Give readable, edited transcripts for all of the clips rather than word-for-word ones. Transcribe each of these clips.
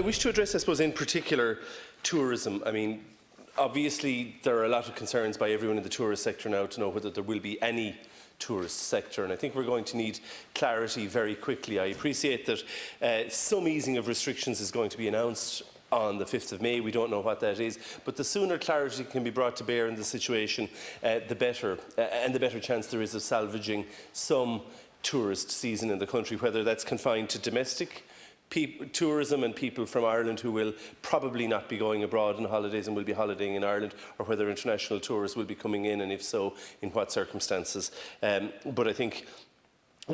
wish to address, I suppose, in particular, tourism. I mean, obviously, there are a lot of concerns by everyone in the tourist sector now to know whether there will be any tourist sector, and I think we're going to need clarity very quickly. I appreciate that some easing of restrictions is going to be announced on the 5th of May. We don't know what that is, but the sooner clarity can be brought to bear in the situation, the better, and the better chance there is of salvaging some tourist season in the country, whether that's confined to domestic tourism and people from Ireland who will probably not be going abroad on holidays and will be holidaying in Ireland, or whether international tourists will be coming in, and if so, in what circumstances. But I think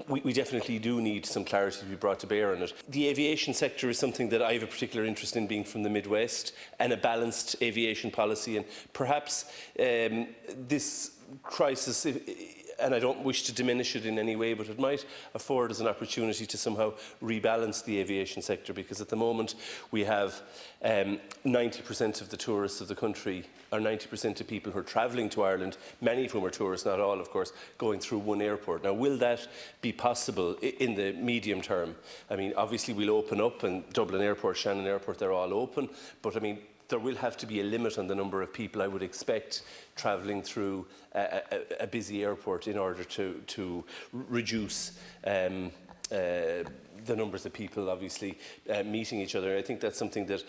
we definitely do need some clarity to be brought to bear on it. The aviation sector is something that I have a particular interest in, being from the Midwest, and a balanced aviation policy, and perhaps this crisis, and I don't wish to diminish it in any way, but it might afford us an opportunity to somehow rebalance the aviation sector, because at the moment we have 90% of the tourists of the country, or 90% of people who are travelling to Ireland, many of whom are tourists, not all of course, going through one airport. Now, will that be possible in the medium term? I mean, obviously we'll open up, and Dublin Airport, Shannon Airport, they're all open, but I mean, there will have to be a limit on the number of people I would expect travelling through a busy airport in order to reduce the numbers of people obviously meeting each other. I think that's something that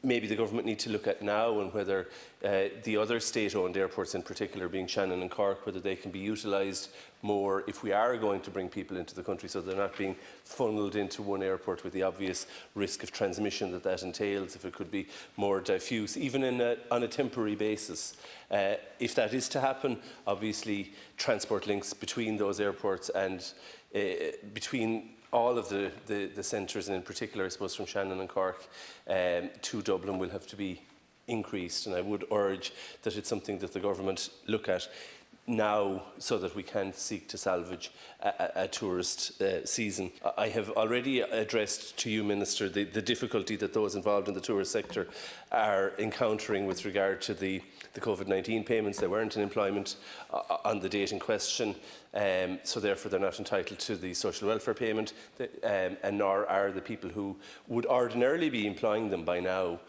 maybe the government need to look at now, and whether the other state-owned airports in particular, being Shannon and Cork, whether they can be utilised more if we are going to bring people into the country, so they're not being funnelled into one airport with the obvious risk of transmission that entails, if it could be more diffuse, even on a temporary basis. If that is to happen, obviously transport links between those airports and between all of the centres, and in particular, I suppose, from Shannon and Cork to Dublin, will have to be increased, and I would urge that it's something that the government look at now, so that we can seek to salvage a tourist season. I have already addressed to you, Minister, the difficulty that those involved in the tourist sector are encountering with regard to the COVID-19 payments. They weren't in employment on the date in question, so therefore they're not entitled to the social welfare payment, and nor are the people who would ordinarily be employing them by now.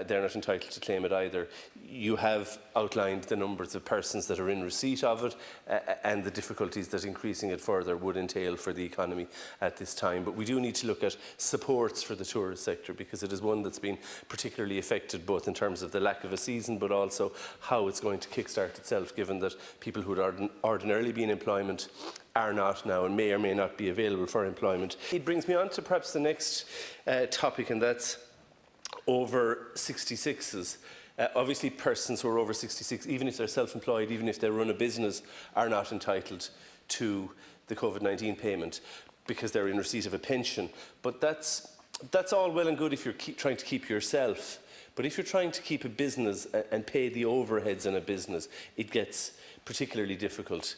They're not entitled to claim it either. You have outlined the numbers of persons that are in receipt of it, and the difficulties that increasing it further would entail for the economy at this time. But we do need to look at supports for the tourist sector, because it is one that's been particularly affected, both in terms of the lack of a season, but also how it's going to kickstart itself, given that people who would ordinarily be in employment are not now, and may or may not be available for employment. It brings me on to perhaps the next topic, and that's over 66s. Obviously, persons who are over 66, even if they're self-employed, even if they run a business, are not entitled to the COVID-19 payment because they're in receipt of a pension. But that's all well and good if you're trying to keep yourself. But if you're trying to keep a business and pay the overheads in a business, it gets particularly difficult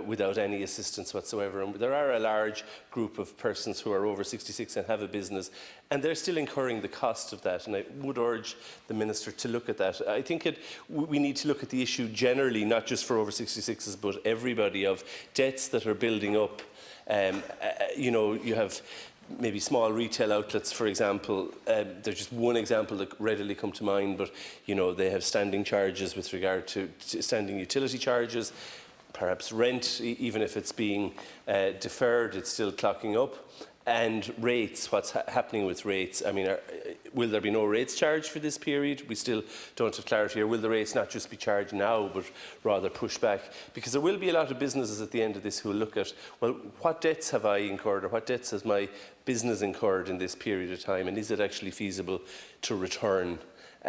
without any assistance whatsoever. And there are a large group of persons who are over 66 and have a business, and they're still incurring the cost of that. And I would urge the Minister to look at that. I think we need to look at the issue generally, not just for over 66s, but everybody, of debts that are building up. You know, you have maybe small retail outlets, for example. There's just one example that readily come to mind, but you know, they have standing charges with regard to standing utility charges, perhaps rent, even if it's being deferred, it's still clocking up. And rates, what's happening with rates? I mean, will there be no rates charged for this period? We still don't have clarity. Or will the rates not just be charged now, but rather pushed back? Because there will be a lot of businesses at the end of this who will look at, well, what debts have I incurred, or what debts has my business incurred in this period of time, and is it actually feasible to return?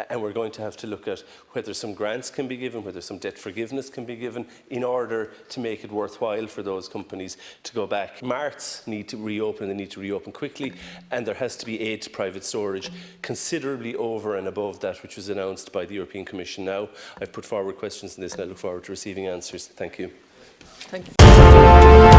And we're going to have to look at whether some grants can be given, whether some debt forgiveness can be given, in order to make it worthwhile for those companies to go back. Marts need to reopen, they need to reopen quickly, and there has to be aid to private storage, considerably over and above that which was announced by the European Commission now. I've put forward questions on this, and I look forward to receiving answers. Thank you. Thank you.